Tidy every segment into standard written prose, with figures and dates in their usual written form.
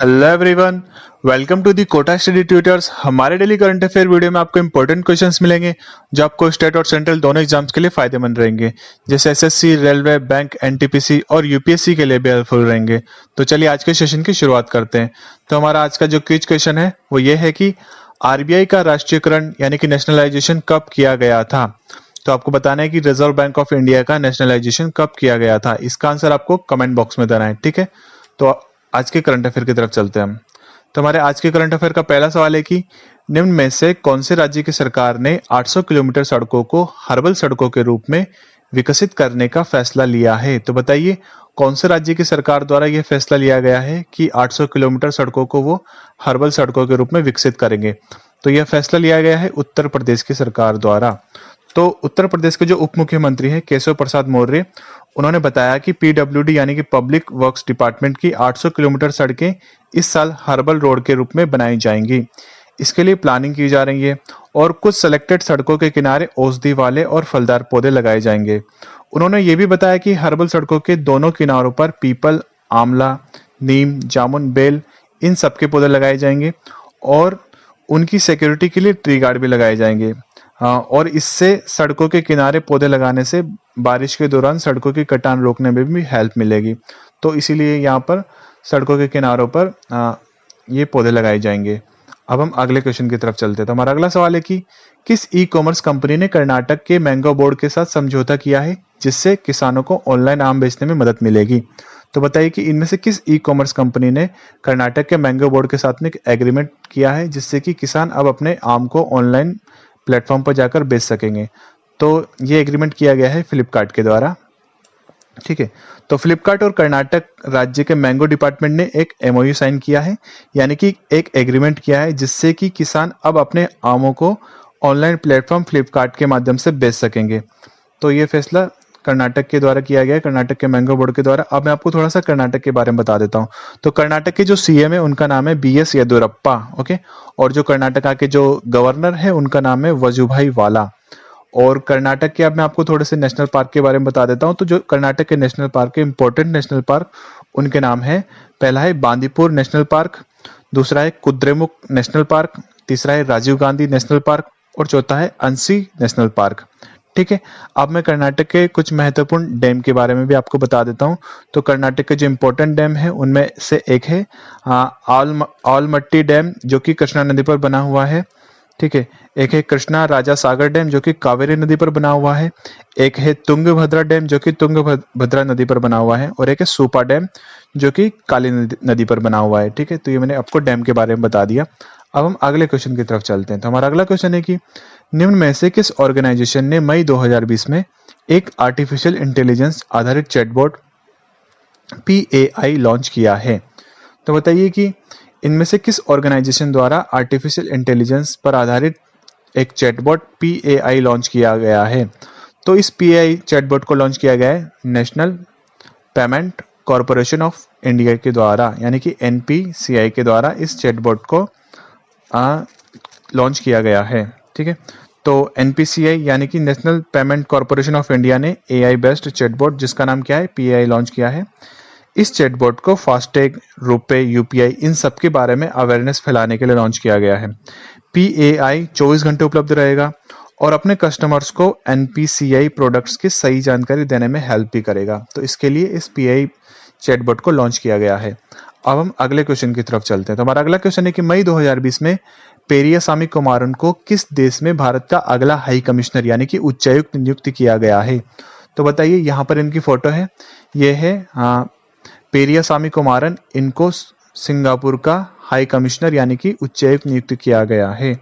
Hello everyone, welcome to the Kota study tutors. हमारे daily current affair video में आपको important questions मिलेंगे जो आपको स्टेट और सेंट्रल दोनों एग्जाम्स के लिए फायदेमंद रहेंगे, जैसे एसएससी, रेलवे, बैंक, एनटीपीसी और यूपीएससी के लिए भी हेल्पफुल रहेंगे। तो चलिए आज के सेशन की शुरुआत करते हैं। तो हमारा आज का जो क्विज क्वेश्चन है वो ये है कि आरबीआई का राष्ट्रीयकरण यानी कि नेशनलाइजेशन कब किया गया था। तो आपको बताना है कि रिजर्व बैंक ऑफ इंडिया का नेशनलाइजेशन कब किया गया था। इसका आंसर आपको कमेंट बॉक्स में देना है, ठीक है। तो आज के करंट अफेयर की तरफ चलते हैं हम। तो हमारे आज के करंट अफेयर का पहला सवाल है कि निम्न में से कौन से राज्य की सरकार ने 800 किलोमीटर सड़कों को हर्बल सड़कों के रूप में विकसित करने का फैसला लिया है। तो बताइए कौन से राज्य की सरकार द्वारा यह फैसला लिया गया है कि 800 किलोमीटर सड़कों को वो हर्बल सड़कों के रूप में विकसित करेंगे। तो यह फैसला लिया गया है उत्तर प्रदेश की सरकार द्वारा। तो उत्तर प्रदेश के जो उप मुख्यमंत्री हैं केशव प्रसाद मौर्य, उन्होंने बताया कि पीडब्ल्यूडी यानी कि पब्लिक वर्क्स डिपार्टमेंट की 800 किलोमीटर सड़कें इस साल हर्बल रोड के रूप में बनाई जाएंगी। इसके लिए प्लानिंग की जा रही है और कुछ सेलेक्टेड सड़कों के किनारे औषधि वाले और फलदार पौधे लगाए जाएंगे। उन्होंने ये भी बताया कि हर्बल सड़कों के दोनों किनारों पर पीपल, आंवला, नीम, जामुन, बेल इन सबके पौधे लगाए जाएंगे और उनकी सिक्योरिटी के लिए ट्री गार्ड भी लगाए जाएंगे। और इससे सड़कों के किनारे पौधे लगाने से बारिश के दौरान सड़कों की कटान रोकने में भी हेल्प मिलेगी। तो इसीलिए यहाँ पर सड़कों के किनारों पर ये पौधे लगाए जाएंगे। अब हम अगले क्वेश्चन की तरफ चलते हैं। तो हमारा अगला सवाल है कि किस ई कॉमर्स कंपनी ने कर्नाटक के मैंगो बोर्ड के साथ समझौता किया है जिससे किसानों को ऑनलाइन आम बेचने में मदद मिलेगी। तो बताइए कि इनमें से किस ई कॉमर्स कंपनी ने कर्नाटक के मैंगो बोर्ड के साथ में एक एग्रीमेंट किया है जिससे कि किसान अब अपने आम को ऑनलाइन प्लेटफॉर्म पर जाकर बेच सकेंगे। तो ये एग्रीमेंट किया गया है फ्लिपकार्ट के द्वारा, ठीक है। तो फ्लिपकार्ट और कर्नाटक राज्य के मैंगो डिपार्टमेंट ने एक एमओयू साइन किया है, यानी कि एक एग्रीमेंट किया है जिससे कि किसान अब अपने आमों को ऑनलाइन प्लेटफॉर्म फ्लिपकार्ट के माध्यम से बेच सकेंगे। तो ये फैसला कर्नाटक के द्वारा किया गया है, कर्नाटक के मैंगो बोर्ड के द्वारा। अब मैं आपको थोड़ा सा कर्नाटक के बारे में बता देता हूँ। तो कर्नाटक के जो सीएम है उनका नाम है बीएस येदियुरप्पा, ओके। और जो कर्नाटका के जो गवर्नर है उनका नाम है वजुभाई वाला। और कर्नाटक के अब मैं आपको थोड़े से नेशनल पार्क के बारे में बता देता हूँ। तो जो कर्नाटक के नेशनल पार्क है, इंपॉर्टेंट नेशनल पार्क, उनके नाम है, पहला है बांदीपुर नेशनल पार्क, दूसरा है कुद्रेमुख नेशनल पार्क, तीसरा है राजीव गांधी नेशनल पार्क और चौथा है अंसी नेशनल पार्क, ठीक है। अब मैं कर्नाटक के कुछ महत्वपूर्ण डैम के बारे में भी आपको बता देता हूँ। तो कर्नाटक के जो इंपॉर्टेंट डैम है उनमें से एक है आलमट्टी डैम जो कि कृष्णा नदी पर बना हुआ है, ठीक है। एक है कृष्णा राजा सागर डैम जो कि कावेरी नदी पर बना हुआ है। एक है तुंगभद्रा डैम जो कि तुंगभद्रा नदी पर बना हुआ है और एक है सूपा डैम जो कि काली नदी पर बना हुआ है, ठीक है। तो ये मैंने आपको डैम के बारे में बता दिया। अब हम अगले क्वेश्चन की तरफ चलते हैं। तो हमारा अगला क्वेश्चन है कि निम्न में से किस ऑर्गेनाइजेशन ने मई 2020 में एक आर्टिफिशियल इंटेलिजेंस आधारित चैटबॉट PAI लॉन्च किया है। तो बताइए कि इनमें से किस ऑर्गेनाइजेशन द्वारा आर्टिफिशियल इंटेलिजेंस पर आधारित एक चैटबॉट PAI लॉन्च किया गया है। तो इस PAI चैटबॉट को लॉन्च किया गया है national payment corporation of India के द्वारा, यानी कि NPCI के द्वारा इस चैटबॉट को लॉन्च किया गया है, ठीक है। तो NPCI यानी कि national payment corporation of India ने AI बेस्ड चैटबॉट जिसका नाम क्या है PAI लॉन्च किया है। इस चैटबॉट को फास्टैग, रुपे, UPI इन सब के बारे में अवेयरनेस फैलाने के लिए लॉन्च किया गया है। PAI 24 घंटे उपलब्ध रहेगा और अपने कस्टमर्स को NPCI प्रोडक्ट्स की सही जानकारी देने में हेल्प भी करेगा। तो इसके लिए इस PAI चैटबॉट को लॉन्च किया गया है। अब हम अगले क्वेश्चन की तरफ चलते हैं। तो हमारा अगला क्वेश्चन है कि मई 2020 में पेरियासामी कुमारन को किस देश में भारत का अगला हाई कमिश्नर यानी कि उच्चायुक्त नियुक्त किया गया है। तो बताइए, यहाँ पर इनकी फोटो है, ये है पेरियासामी कुमारन, इनको सिंगापुर का हाई कमिश्नर यानी कि उच्चायुक्त नियुक्त किया गया है।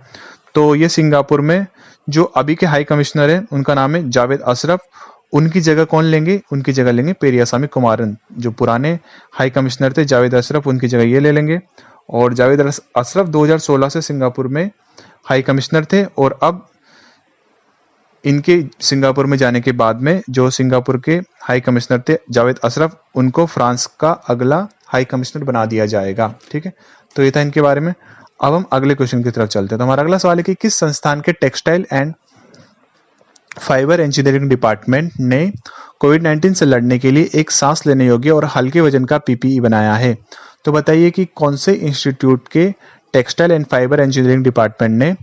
तो ये सिंगापुर में जो अभी के हाई कमिश्नर है उनका नाम है जावेद अशरफ। उनकी जगह कौन लेंगे? उनकी जगह लेंगे पेरियासामी कुमारन। जो पुराने हाई कमिश्नर थे जावेद अशरफ, उनकी जगह ये ले लेंगे। और जावेद अशरफ 2016 से सिंगापुर में हाई कमिश्नर थे और अब इनके सिंगापुर में जाने के बाद में जो सिंगापुर के हाई कमिश्नर थे जावेद अशरफ, उनको फ्रांस का अगला हाई कमिश्नर बना दिया जाएगा, ठीक है। तो ये था इनके बारे में। अब हम अगले क्वेश्चन की तरफ चलते हैं। तो हमारा अगला सवाल है कि किस संस्थान के textile and fibre engineering department ने कोविड-19 से लड़ने के लिए एक सांस लेने योग्य और हल्के वजन का PPE बनाया है। तो बताइए कि कौन से इंस्टीट्यूट के textile and fibre engineering department ने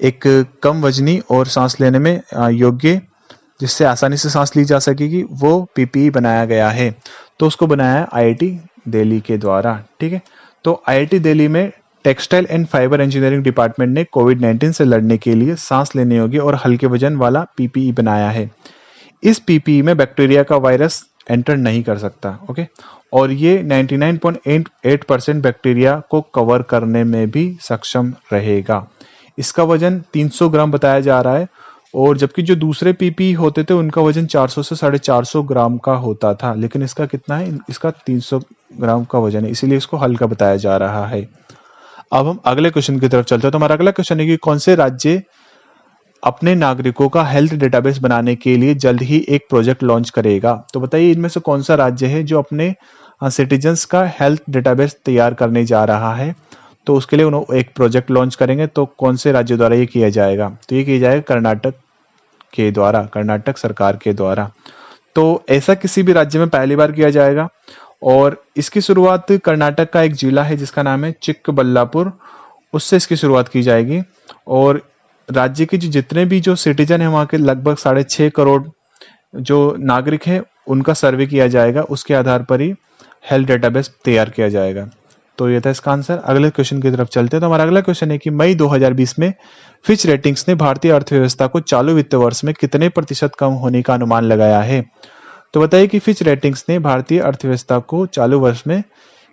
एक कम वजनी और सांस लेने में योग्य, जिससे आसानी से सांस ली जा सकेगी, वो पीपीई बनाया गया है। तो उसको बनाया है आईआईटी दिल्ली के द्वारा। ठीक है, तो आईआईटी दिल्ली में textile and fibre engineering department ने कोविड-19 से लड़ने के लिए सांस लेने योग्य और हल्के वजन वाला पीपीई बनाया है। इस पीपीई में बैक्टीरिया का वायरस एंटर नहीं कर सकता। ओके, और ये 99.8% बैक्टीरिया को कवर करने में भी सक्षम रहेगा। इसका वजन 300 ग्राम बताया जा रहा है, और जबकि जो दूसरे पीपीई होते थे उनका वजन 400 से 450 ग्राम का होता था, लेकिन इसका कितना है, इसका 300 ग्राम का वजन है, इसीलिए इसको हल्का बताया जा रहा है। अब हम अगले क्वेश्चन की तरफ चलते हैं। तो हमारा अगला क्वेश्चन है कि कौन से राज्य अपने नागरिकों का हेल्थ डेटाबेस बनाने के लिए जल्द ही एक प्रोजेक्ट लॉन्च करेगा। तो बताइए इनमें से कौन सा राज्य है जो अपने सिटीजन्स का हेल्थ डेटाबेस तैयार करने जा रहा है। तो उसके लिए उन्होंने एक प्रोजेक्ट लॉन्च करेंगे। तो कौन से राज्य द्वारा ये किया जाएगा? तो ये किया जाएगा कर्नाटक के द्वारा, कर्नाटक सरकार के द्वारा। तो ऐसा किसी भी राज्य में पहली बार किया जाएगा, और इसकी शुरुआत कर्नाटक का एक जिला है जिसका नाम है चिक्कबल्लापुर, उससे इसकी शुरुआत की जाएगी। और राज्य के जितने भी जो सिटीजन है वहाँ के लगभग 6.5 करोड़ जो नागरिक हैं उनका सर्वे किया जाएगा, उसके आधार पर ही हेल्थ डेटाबेस तैयार किया जाएगा। तो ये था इसका आंसर। अगले क्वेश्चन की तरफ चलते हैं। तो हमारा अगला क्वेश्चन है कि मई 2020 में फिच रेटिंग्स ने भारतीय अर्थव्यवस्था को चालू वित्त वर्ष में कितने प्रतिशत कम होने का अनुमान लगाया है। तो बताइए कि फिच रेटिंग्स ने भारतीय अर्थव्यवस्था को चालू वर्ष में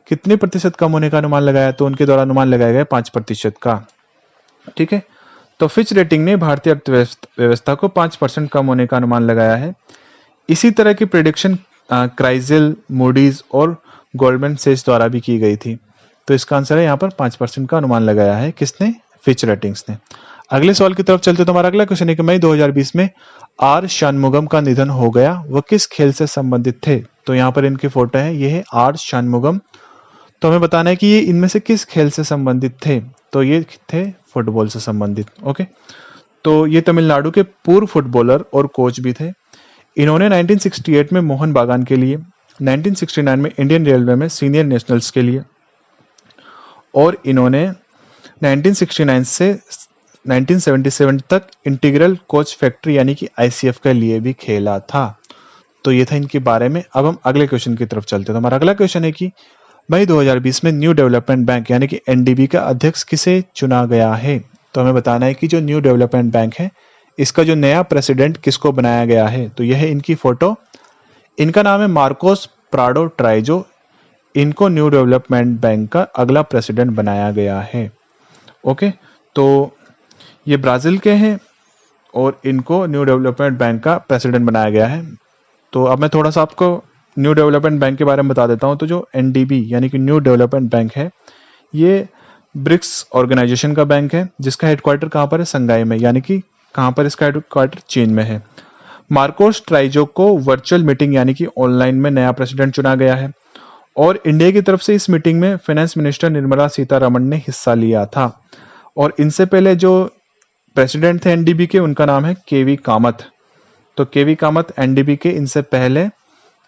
कितने प्रतिशत कम होने का अनुमान लगाया। तो उनके द्वारा अनुमान लगाया गया 5% का। ठीक है, तो फिच रेटिंग ने भारतीय अर्थव्यवस्था को 5% कम होने का अनुमान लगाया है। इसी तरह की प्रेडिक्शन क्राइसिल, मूडीज और गोल्डमैन सैक्स द्वारा भी की गई थी। तो इसका आंसर है यहाँ पर 5% का अनुमान लगाया है किसने? फिच रेटिंग्स ने। अगले सवाल की तरफ चलते तो हमारा अगला क्वेश्चन है कि मई 2020 में आर शनमुगम का निधन हो गया, वह किस खेल से संबंधित थे। तो यहाँ पर इनकी फोटो है, ये है आर शनमुगम। तो हमें बताना है कि ये इनमें से किस खेल से संबंधित थे। तो ये थे फुटबॉल से संबंधित। ओके, तो ये तमिलनाडु के पूर्व फुटबॉलर और कोच भी थे। इन्होंने 1968 में मोहन बागान के लिए, 1969 में इंडियन रेलवे में सीनियर नेशनल्स के लिए, और इन्होंने 1969 से 1977 तक इंटीग्रल कोच फैक्ट्री यानी कि आईसीएफ के लिए भी खेला था। तो ये था इनके बारे में। अब हम अगले क्वेश्चन की तरफ चलते हैं। तो हमारा अगला क्वेश्चन है कि मई 2020 में न्यू डेवलपमेंट बैंक यानी कि एनडीबी का अध्यक्ष किसे चुना गया है। तो हमें बताना है कि जो न्यू डेवलपमेंट बैंक है इसका जो नया प्रेसिडेंट किसको बनाया गया है। तो यह है इनकी फोटो, इनका नाम है मार्कोस प्राडो ट्राइजो। इनको न्यू डेवलपमेंट बैंक का अगला प्रेसिडेंट बनाया गया है। ओके, तो ये ब्राजील के हैं और इनको न्यू डेवलपमेंट बैंक का प्रेसिडेंट बनाया गया है। तो अब मैं थोड़ा सा आपको न्यू डेवलपमेंट बैंक के बारे में बता देता हूं। तो जो एनडीबी यानी कि न्यू डेवलपमेंट बैंक है, ये ब्रिक्स ऑर्गेनाइजेशन का बैंक है जिसका हेडक्वार्टर कहाँ पर है? संघाई में, यानी कि कहाँ पर इसका हेडक्वार्टर? चीन में है। मार्कोस ट्राइजो को वर्चुअल मीटिंग यानी कि ऑनलाइन में नया प्रेसिडेंट चुना गया है, और इंडिया की तरफ से इस मीटिंग में फाइनेंस मिनिस्टर निर्मला सीतारमण ने हिस्सा लिया था। और इनसे पहले जो प्रेसिडेंट थे एनडीबी के, उनका नाम है केवी कामत। तो केवी कामत एनडीबी के इनसे पहले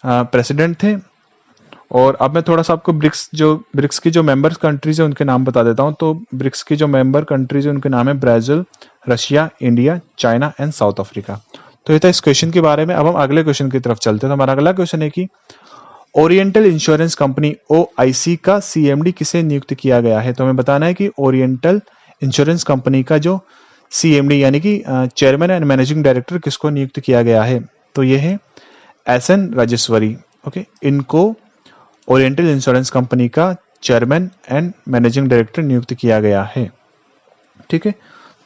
प्रेसिडेंट थे। और अब मैं थोड़ा सा आपको ब्रिक्स की जो मेंबर कंट्रीज है उनके नाम बता देता हूं। तो ब्रिक्स की जो मेंबर कंट्रीज है उनके नाम है Brazil, Russia, India, China and south Africa. तो ये था इस क्वेश्चन के बारे में। अब हम अगले क्वेश्चन की तरफ चलते हैं। तो हमारा अगला क्वेश्चन है कि ओरिएंटल इंश्योरेंस कंपनी ओआईसी का सीएमडी किसे नियुक्त किया गया है। तो हमें बताना है कि ओरिएंटल इंश्योरेंस कंपनी का जो सीएमडी यानी कि चेयरमैन एंड मैनेजिंग डायरेक्टर किसको नियुक्त किया गया है। तो ये है एसएन राजेश्वरी। ओके, इनको ओरिएंटल इंश्योरेंस कंपनी का चेयरमैन एंड मैनेजिंग डायरेक्टर नियुक्त किया गया है। ठीक है,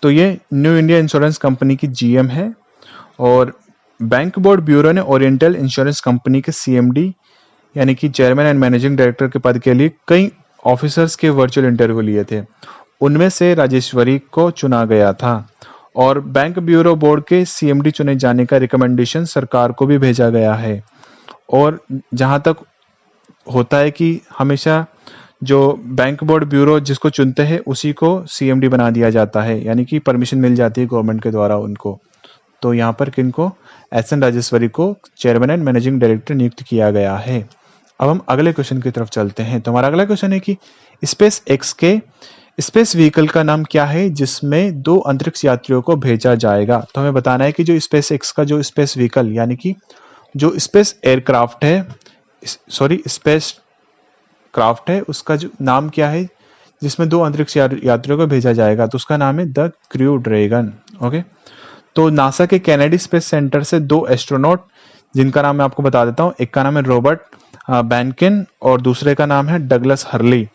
तो ये न्यू इंडिया इंश्योरेंस कंपनी की जीएम है। और बैंक बोर्ड ब्यूरो ने ओरिएंटल इंश्योरेंस कंपनी के सीएमडी यानी कि चेयरमैन एंड मैनेजिंग डायरेक्टर के पद के लिए कई ऑफिसर्स के वर्चुअल इंटरव्यू लिए थे। उनमें से राजेश्वरी को चुना गया था, और बैंक ब्यूरो बोर्ड के सीएमडी चुने जाने का रिकमेंडेशन सरकार को भी भेजा गया है। और जहां तक होता है कि हमेशा जो बैंक बोर्ड ब्यूरो जिसको चुनते हैं उसी को सीएमडी बना दिया जाता है, यानी कि परमिशन मिल जाती है गवर्नमेंट के द्वारा उनको। तो यहाँ पर किनको? एसएन राजेश्वरी को चेयरमैन एंड मैनेजिंग डायरेक्टर नियुक्त किया गया है। अब हम अगले क्वेश्चन की तरफ चलते हैं। तो हमारा अगला क्वेश्चन है कि स्पेस एक्स के स्पेस व्हीकल का नाम क्या है जिसमें 2 अंतरिक्ष यात्रियों को भेजा जाएगा। तो हमें बताना है कि जो स्पेस एक्स का जो स्पेस व्हीकल यानी कि जो स्पेस एयरक्राफ्ट है, सॉरी स्पेस क्राफ्ट है, उसका जो नाम क्या है जिसमें 2 अंतरिक्ष यात्रियों को भेजा जाएगा। तो उसका नाम है द क्रू ड्रैगन। ओके, तो नासा के केनेडी स्पेस सेंटर से 2 एस्ट्रोनॉट जिनका नाम मैं आपको बता देता हूँ, एक का नाम है रॉबर्ट बैनकिन और दूसरे का नाम है डगलस हर्ली।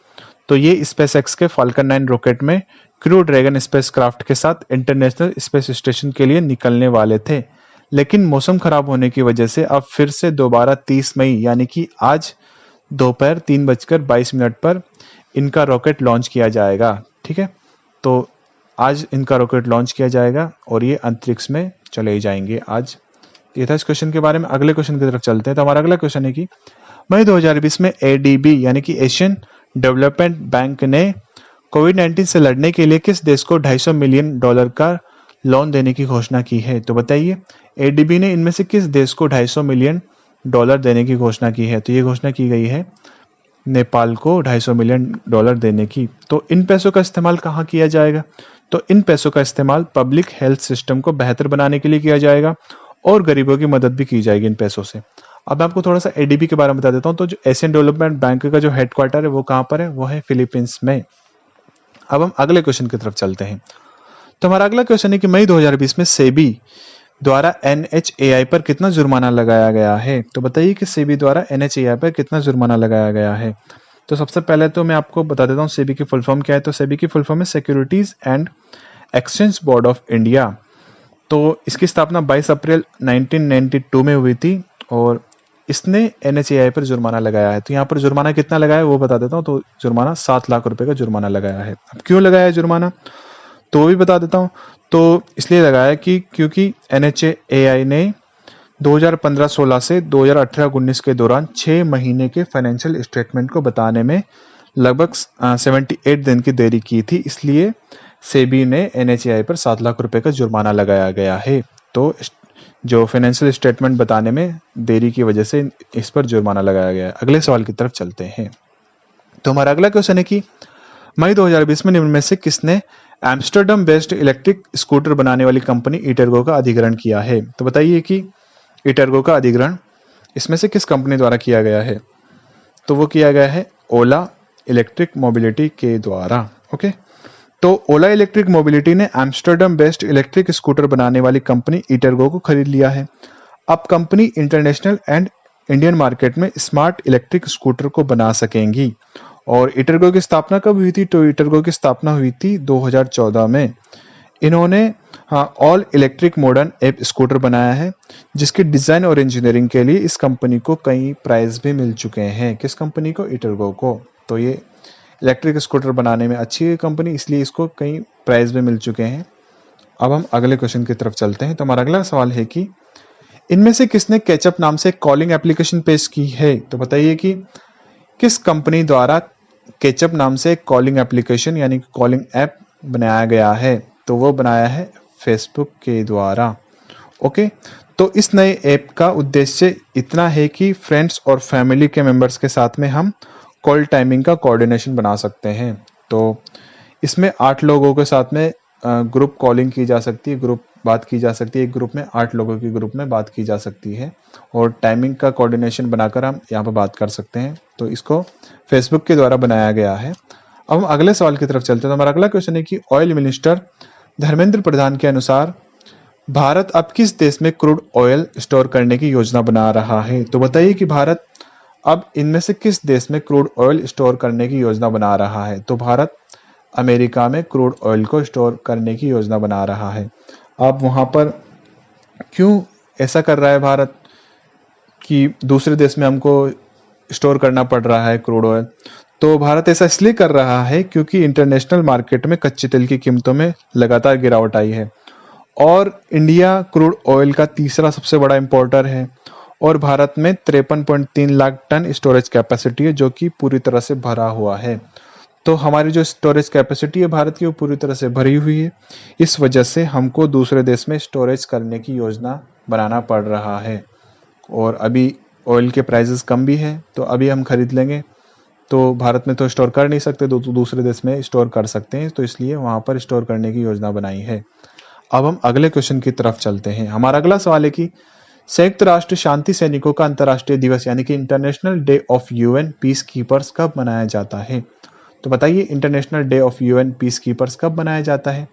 तो ये स्पेस एक्स के फाल्कन 9 रॉकेट में क्रू ड्रैगन स्पेस क्राफ्ट के साथ इंटरनेशनल स्पेस स्टेशन के लिए निकलने वाले थे, लेकिन मौसम खराब होने की वजह से अब फिर से दोबारा 30 मई यानी कि आज दोपहर 3:22 पर इनका रॉकेट लॉन्च किया जाएगा। ठीक है, तो आज इनका रॉकेट लॉन्च किया जाएगा और ये अंतरिक्ष में चले जाएंगे आज। ये था इस क्वेश्चन के बारे में। अगले क्वेश्चन की तरफ चलते हैं। तो हमारा अगला क्वेश्चन है कि मई 2020 में एडीबी यानी कि एशियन डेवलपमेंट बैंक ने कोविड-19 से लड़ने के लिए किस देश को $250 मिलियन का लोन देने की घोषणा की है। तो बताइए एडीबी ने इनमें से किस देश को $250 मिलियन देने की घोषणा की है। तो ये घोषणा की गई है नेपाल को $250 मिलियन देने की। तो इन पैसों का इस्तेमाल कहाँ किया जाएगा। तो इन पैसों का इस्तेमाल पब्लिक हेल्थ सिस्टम को बेहतर बनाने के लिए किया जाएगा और गरीबों की मदद भी की जाएगी इन पैसों से। अब मैं आपको थोड़ा सा एडीबी के बारे में बता देता हूँ। तो जो एशियन डेवलपमेंट बैंक का जो हेडक्वार्टर है वो कहाँ पर है, वो है फिलीपींस में। अब हम अगले क्वेश्चन की तरफ चलते हैं। तो हमारा अगला क्वेश्चन है कि मई 2020 में सेबी द्वारा NHAI पर कितना जुर्माना लगाया गया है। तो बताइए कि सेबी द्वारा NHAI पर कितना जुर्माना लगाया गया है। तो सबसे पहले तो मैं आपको बता देता हूँ सेबी की फुल फॉर्म क्या है। तो सेबी की फुल फॉर्म है securities and exchange board of India. तो इसकी स्थापना 22 अप्रैल 1992 में हुई थी और इसने NHAI पर जुर्माना लगाया है। तो यहाँ पर जुर्माना कितना लगाया है वो बता देता हूँ। तो जुर्माना 7 लाख रुपए का जुर्माना लगाया है। अब क्यों लगाया है जुर्माना तो वो भी बता देता हूँ। तो इसलिए लगाया कि क्योंकि NHAI ने 2015-16 से 2018-19 के दौरान 6 महीने के फाइनेंशियल स्टेटमेंट को बताने में लगभग 78 दिन की देरी की थी, इसलिए सेबी ने NHAI पर 7 लाख रुपए का जुर्माना लगाया गया है। तो जो फाइनेंशियल स्टेटमेंट बताने में देरी की वजह से इस पर जुर्माना लगाया गया है। अगले सवाल की तरफ चलते हैं। तो हमारा अगला क्वेश्चन है कि मई 2020 में निम्न में से किसने एम्स्टर्डम बेस्ड इलेक्ट्रिक स्कूटर बनाने वाली कंपनी ईटरगो का अधिग्रहण किया है। तो बताइए कि ईटरगो का अधिग्रहण इसमें से किस कंपनी द्वारा किया गया है। तो वो किया गया है ओला इलेक्ट्रिक मोबिलिटी के द्वारा। ओके, तो ओला इलेक्ट्रिक मोबिलिटी ने एम्स्टर्डम बेस्ड इलेक्ट्रिक स्कूटर बनाने वाली कंपनी ईटरगो को खरीद लिया है। अब company international and Indian market में स्मार्ट इलेक्ट्रिक स्कूटर को बना सकेंगी। और ईटरगो की स्थापना कब हुई थी। तो ईटरगो की स्थापना हुई थी 2014 में। इन्होंने all electric modern app scooter बनाया है जिसकी डिजाइन और इंजीनियरिंग के लिए इस कंपनी को कई प्राइज भी मिल चुके हैं। किस कंपनी को, ईटरगो को। तो ये इलेक्ट्रिक स्कूटर बनाने में अच्छी है कंपनी, इसलिए इसको कई प्राइज भी मिल चुके हैं। अब हम अगले क्वेश्चन की तरफ चलते हैं। तो हमारा अगला सवाल है कि इनमें से किसने केचअप नाम से कॉलिंग एप्लीकेशन पेश की है। तो बताइए कि किस कंपनी द्वारा केचअप नाम से कॉलिंग एप्लीकेशन यानी कॉलिंग ऐप बनाया गया है। तो वो बनाया है फेसबुक के द्वारा। ओके, तो इस नए ऐप का उद्देश्य इतना है कि फ्रेंड्स और फैमिली के मेंबर्स के साथ में हम कॉल टाइमिंग का कोऑर्डिनेशन बना सकते हैं। तो इसमें 8 लोगों के साथ में ग्रुप कॉलिंग की जा सकती है, ग्रुप बात की जा सकती है। एक ग्रुप में 8 लोगों की ग्रुप में बात की जा सकती है और टाइमिंग का कोऑर्डिनेशन बनाकर हम यहाँ पर बात कर सकते हैं। तो इसको फेसबुक के द्वारा बनाया गया है। अब हम अगले सवाल की तरफ चलते हैं। तो हमारा अगला क्वेश्चन है कि ऑयल मिनिस्टर धर्मेंद्र प्रधान के अनुसार भारत अब किस देश में क्रूड ऑयल स्टोर करने की योजना बना रहा है। तो बताइए कि भारत अब इनमें से किस देश में क्रूड ऑयल स्टोर करने की योजना बना रहा है। तो भारत अमेरिका में क्रूड ऑयल को स्टोर करने की योजना बना रहा है। अब वहां पर क्यों ऐसा कर रहा है भारत कि दूसरे देश में हमको स्टोर करना पड़ रहा है क्रूड ऑयल। तो भारत ऐसा इसलिए कर रहा है क्योंकि इंटरनेशनल मार्केट में कच्चे तेल की कीमतों में लगातार गिरावट आई है और इंडिया क्रूड ऑयल का तीसरा सबसे बड़ा इंपोर्टर है और भारत में 53.3 लाख टन स्टोरेज कैपेसिटी है जो कि पूरी तरह से भरा हुआ है। तो हमारी जो स्टोरेज कैपेसिटी है भारत की वो पूरी तरह से भरी हुई है। इस वजह से हमको दूसरे देश में स्टोरेज करने की योजना बनाना पड़ रहा है और अभी ऑयल के प्राइसेस कम भी है, तो अभी हम खरीद लेंगे। तो भारत में तो स्टोर कर नहीं सकते, तो दूसरे देश में स्टोर कर सकते हैं, तो इसलिए वहाँ पर स्टोर करने की योजना बनाई है। अब हम अगले क्वेश्चन की तरफ चलते हैं। हमारा अगला सवाल है कि संयुक्त राष्ट्र शांति सैनिकों का अंतर्राष्ट्रीय दिवस यानी कि international day of UN peace keepers कब मनाया जाता है? तो बताइए international day of UN peace keepers कब मनाया जाता है?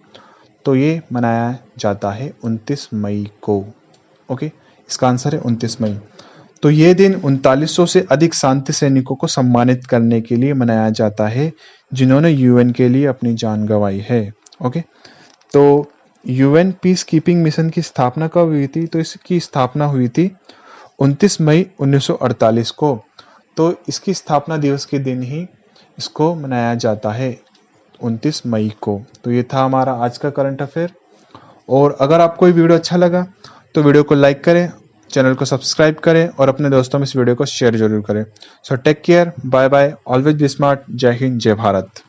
तो ये मनाया जाता है 29 मई को। ओके, इसका आंसर है 29 मई। तो ये दिन 3900 से अधिक शांति सैनिकों को सम्मानित करने के लिए मनाया जाता है जिन्होंने यूएन के लिए अपनी जान गंवाई है। ओके, तो यूएन पीस कीपिंग मिशन की स्थापना कब हुई थी? तो इसकी स्थापना हुई थी 29 मई 1948 को। तो इसकी स्थापना दिवस के दिन ही इसको मनाया जाता है 29 मई को। तो ये था हमारा आज का करंट अफेयर। और अगर आपको ये वीडियो अच्छा लगा तो वीडियो को लाइक करें, चैनल को सब्सक्राइब करें और अपने दोस्तों में इस वीडियो को शेयर जरूर करें। So take care, bye bye, always be smart. जय हिंद, जय भारत।